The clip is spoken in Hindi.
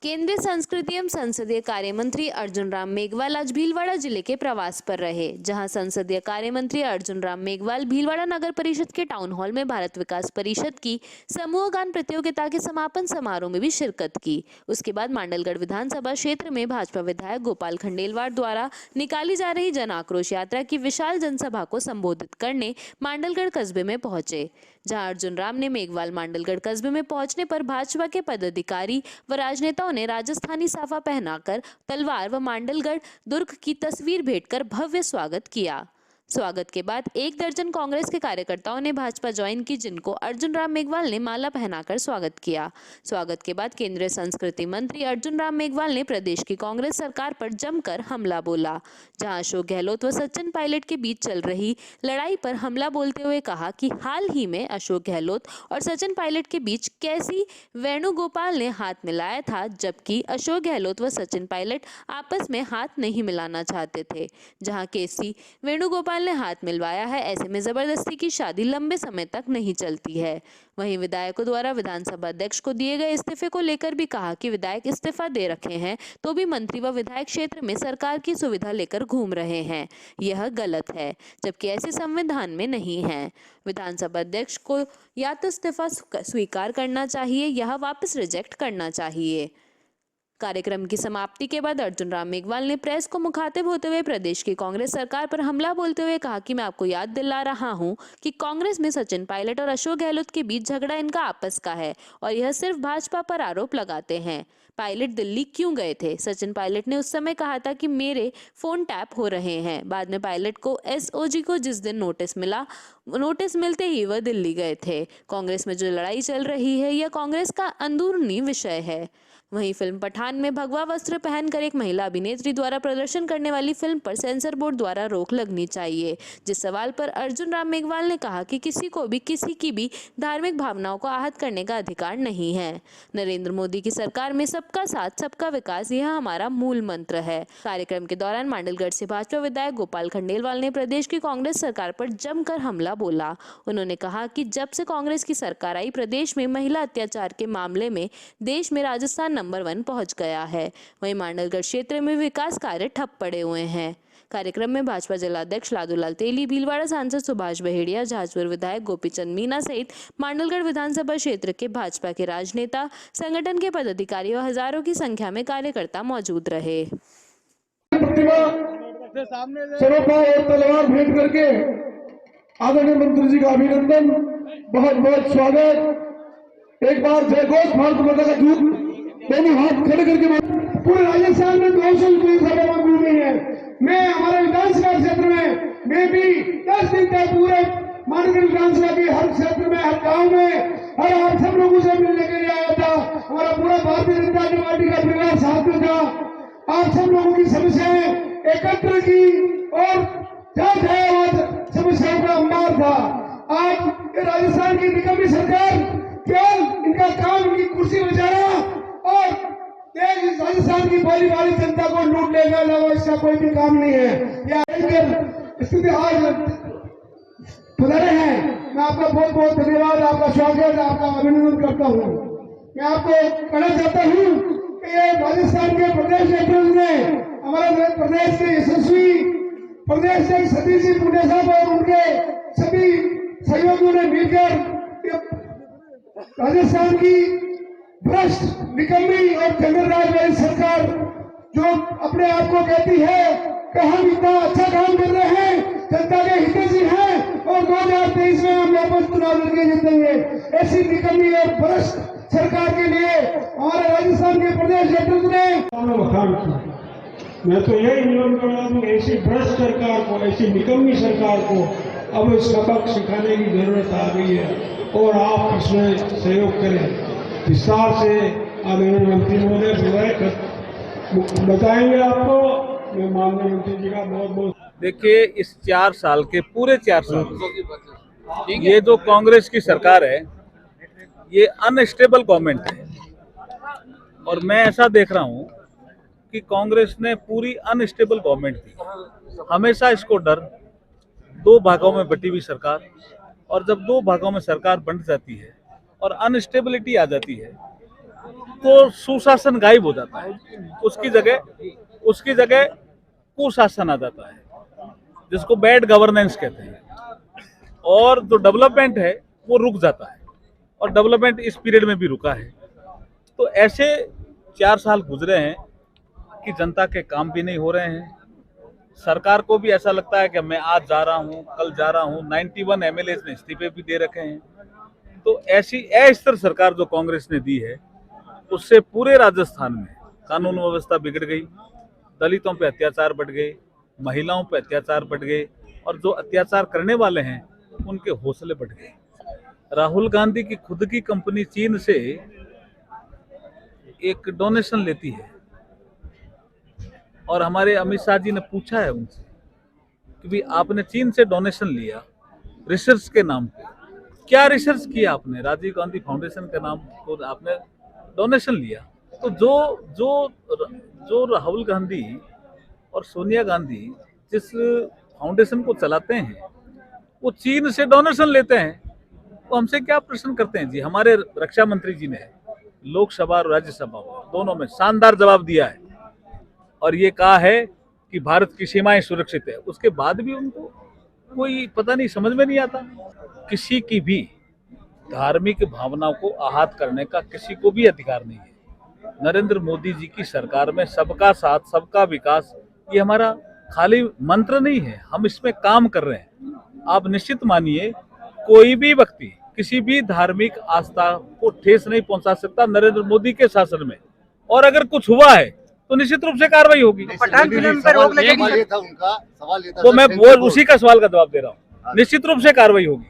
केंद्रीय संस्कृति एवं संसदीय कार्य मंत्री अर्जुन राम मेघवाल आज भीलवाड़ा जिले के प्रवास पर रहे, जहां संसदीय कार्य मंत्री अर्जुन राम मेघवाल भीलवाड़ा नगर परिषद के टाउन हॉल में भारत विकास परिषद की समूह गान प्रतियोगिता के समापन समारोह में भी शिरकत की। उसके बाद मांडलगढ़ विधानसभा क्षेत्र में भाजपा विधायक गोपाल खंडेलवाल द्वारा निकाली जा रही जन आक्रोश यात्रा की विशाल जनसभा को संबोधित करने मांडलगढ़ कस्बे में पहुंचे, जहां अर्जुन राम ने मेघवाल मांडलगढ़ कस्बे में पहुंचने पर भाजपा के पदाधिकारी व राजनेताओं ने राजस्थानी साफा पहनाकर तलवार व मांडलगढ़ दुर्ग की तस्वीर भेंटकर भव्य स्वागत किया। स्वागत के बाद 1 दर्जन कांग्रेस के कार्यकर्ताओं ने भाजपा ज्वाइन की, जिनको अर्जुन राम मेघवाल ने माला पहनाकर स्वागत किया। स्वागत के बाद केंद्रीय संस्कृति मंत्री अर्जुन राम मेघवाल ने प्रदेश की कांग्रेस सरकार पर जमकर हमला बोला, जहां अशोक गहलोत व सचिन पायलट के बीच चल रही लड़ाई पर हमला बोलते हुए कहा कि हाल ही में अशोक गहलोत और सचिन पायलट के बीच कैसी वेणुगोपाल ने हाथ मिलाया था, जबकि अशोक गहलोत व सचिन पायलट आपस में हाथ नहीं मिलाना चाहते थे। जहां केसी वेणुगोपाल ने हाथ मिलवाया है, ऐसे में जबरदस्ती की शादी लंबे समय तक नहीं चलती है। वहीं विधायकों द्वारा विधानसभा अध्यक्ष को दिए गए इस्तीफे को लेकर भी कहा कि विधायक इस्तीफा दे रखे हैं तो भी मंत्री व विधायक क्षेत्र में सरकार की सुविधा लेकर घूम रहे हैं, यह गलत है, जबकि ऐसे संविधान में नहीं है। विधानसभा अध्यक्ष को या तो इस्तीफा स्वीकार करना चाहिए या वापस रिजेक्ट करना चाहिए। कार्यक्रम की समाप्ति के बाद अर्जुन राम मेघवाल ने प्रेस को मुखातिब होते हुए प्रदेश की कांग्रेस सरकार पर हमला बोलते हुए कहा कि मैं आपको याद दिला रहा हूं कि कांग्रेस में सचिन पायलट और अशोक गहलोत के बीच झगड़ा इनका आपस का है और यह सिर्फ भाजपा पर आरोप लगाते हैं। पायलट दिल्ली क्यों गए थे? सचिन पायलट ने उस समय कहा था कि मेरे फोन टैप हो रहे हैं। बाद में पायलट को एसओजी को जिस दिन नोटिस मिला, नोटिस मिलते ही वह दिल्ली गए थे। कांग्रेस में जो लड़ाई चल रही है यह कांग्रेस का अंदरूनी विषय है। वहीं फिल्म पठान में भगवा वस्त्र पहनकर एक महिला अभिनेत्री द्वारा प्रदर्शन करने वाली फिल्म पर सेंसर बोर्ड द्वारा रोक लगनी चाहिए, जिस सवाल पर अर्जुन राम मेघवाल ने कहा कि किसी को भी किसी की भी धार्मिक भावनाओं को आहत करने का अधिकार नहीं है। नरेंद्र मोदी की सरकार में सबका साथ सबका विकास, यह हमारा मूल मंत्र है। कार्यक्रम के दौरान मांडलगढ़ से भाजपा विधायक गोपाल खंडेलवाल ने प्रदेश की कांग्रेस सरकार पर जमकर हमला बोला। उन्होंने कहा कि जब से कांग्रेस की सरकार आई, प्रदेश में महिला अत्याचार के मामले में देश में राजस्थान नंबर 1 पहुंच गया है। वहीं मांडलगढ़ क्षेत्र में विकास कार्य ठप पड़े हुए हैं। कार्यक्रम में भाजपा जिलाध्यक्ष लादूलाल तेली, भीलवाड़ा सांसद सुभाष बहेड़िया, जहाजपुर विधायक गोपीचंद मीना सहित मांडलगढ़ विधानसभा क्षेत्र के भाजपा के राजनेता, संगठन के पदाधिकारी व हजारों की संख्या में कार्यकर्ता मौजूद रहे। तलवार भेंट करके आदरणीय मंत्री जी का अभिनंदन, बहुत बहुत स्वागत। एक बार जय घोष भारत माता का दूत दोनों हाथ खड़े करके पूरे राजस्थान में 200 सभा गूंज रही है। मैं हमारे विधानसभा क्षेत्र में मैं भी 10 दिन तक पूरे मानगढ़ विधानसभा के हर क्षेत्र में, हर गांव में, हर आप सब लोगों से मिलने के लिए आया था। हमारा पूरा भारतीय जनता पार्टी का परिवार साथ में था। आप सब लोगों की समस्याएं एकत्र की और समस्याओं का अंबार था। आज राजस्थान की निकम्मी सरकार केवल इनका काम इनकी कुर्सी बचाना और राजस्थान की भली भारी जनता को लूटने का अलावा इसका कोई भी काम नहीं है। यह स्थिति आज पधारे हैं। मैं आपका बहुत बहुत धन्यवाद, आपका स्वागत, आपका अभिनंदन करता हूँ। मैं आपको कहना चाहता हूँ कि ये राजस्थान के प्रदेश अध्यक्ष ने हमारे प्रदेश के यशस्वी प्रदेश के सतीश जी पुणे साहब और उनके सभी सहयोगियों ने मिलकर राजस्थान की भ्रष्ट, निकम्मी और जंगल राज वाली सरकार जो अपने आप को कहती है कि हम इतना अच्छा काम कर रहे हैं, जनता के हितैषी हैं और 2023 में हम वापस चुनाव लड़के जीतेंगे, ऐसी निकम्मी और भ्रष्ट सरकार के लिए हमारे राजस्थान के प्रदेश नेतृत्व ने मैं तो यही निवेदन कर रहा हूँ, ऐसी भ्रष्ट सरकार को, ऐसी निकम्मी सरकार को अब सबक सिखाने की जरूरत आ गई है और आप इसमें सहयोग करें। विस्तार से आदरणीय मंत्री महोदय बताएंगे आपको। मैं माननीय मंत्री जी का बहुत बहुत देखिए, इस 4 साल के पूरे 4 साल ये जो कांग्रेस की सरकार है ये अनस्टेबल गवर्नमेंट है और मैं ऐसा देख रहा हूँ कि कांग्रेस ने पूरी अनस्टेबल गवर्नमेंट दी। हमेशा इसको डर 2 भागों में बटी हुई सरकार, और जब 2 भागों में सरकार बंट जाती है और अनस्टेबिलिटी आ जाती है तो सुशासन गायब हो जाता है, उसकी जगह कुशासन आ जाता है, जिसको बैड गवर्नेंस कहते हैं, और जो डेवलपमेंट है वो रुक जाता है, और डेवलपमेंट इस पीरियड में भी रुका है। तो ऐसे 4 साल गुजरे हैं कि जनता के काम भी नहीं हो रहे हैं। सरकार को भी ऐसा लगता है कि मैं आज जा रहा हूं, कल जा रहा हूं। 91 एमएलए ने इस्तीफे भी दे रखे हैं। तो ऐसी अस्थिर सरकार जो कांग्रेस ने दी है, उससे पूरे राजस्थान में कानून व्यवस्था बिगड़ गई, दलितों पे अत्याचार बढ़ गए, महिलाओं पे अत्याचार बढ़ गए, और जो अत्याचार करने वाले हैं उनके हौसले बढ़ गए। राहुल गांधी की खुद की कंपनी चीन से एक डोनेशन लेती है, और हमारे अमित शाह जी ने पूछा है उनसे कि भाई आपने चीन से डोनेशन लिया रिसर्च के नाम पे, क्या रिसर्च किया आपने? राजीव गांधी फाउंडेशन के नाम को आपने डोनेशन लिया। तो जो राहुल गांधी और सोनिया गांधी जिस फाउंडेशन को चलाते हैं, वो चीन से डोनेशन लेते हैं, तो हमसे क्या प्रश्न करते हैं जी? हमारे रक्षा मंत्री जी ने लोकसभा और राज्यसभा दोनों में शानदार जवाब दिया है, और ये कहा है कि भारत की सीमाएं सुरक्षित है। उसके बाद भी उनको कोई पता नहीं, समझ में नहीं आता। किसी की भी धार्मिक भावनाओं को आहत करने का किसी को भी अधिकार नहीं है। नरेंद्र मोदी जी की सरकार में सबका साथ, सबका विकास, ये हमारा खाली मंत्र नहीं है, हम इसमें काम कर रहे हैं। आप निश्चित मानिए, कोई भी व्यक्ति किसी भी धार्मिक आस्था को ठेस नहीं पहुंचा सकता नरेंद्र मोदी के शासन में, और अगर कुछ हुआ है तो निश्चित रूप से कार्रवाई होगी। पठान फिल्म पर रोक लगेगी। तो मैं वो उसी का सवाल का जवाब दे रहा हूँ, निश्चित रूप से कार्रवाई होगी।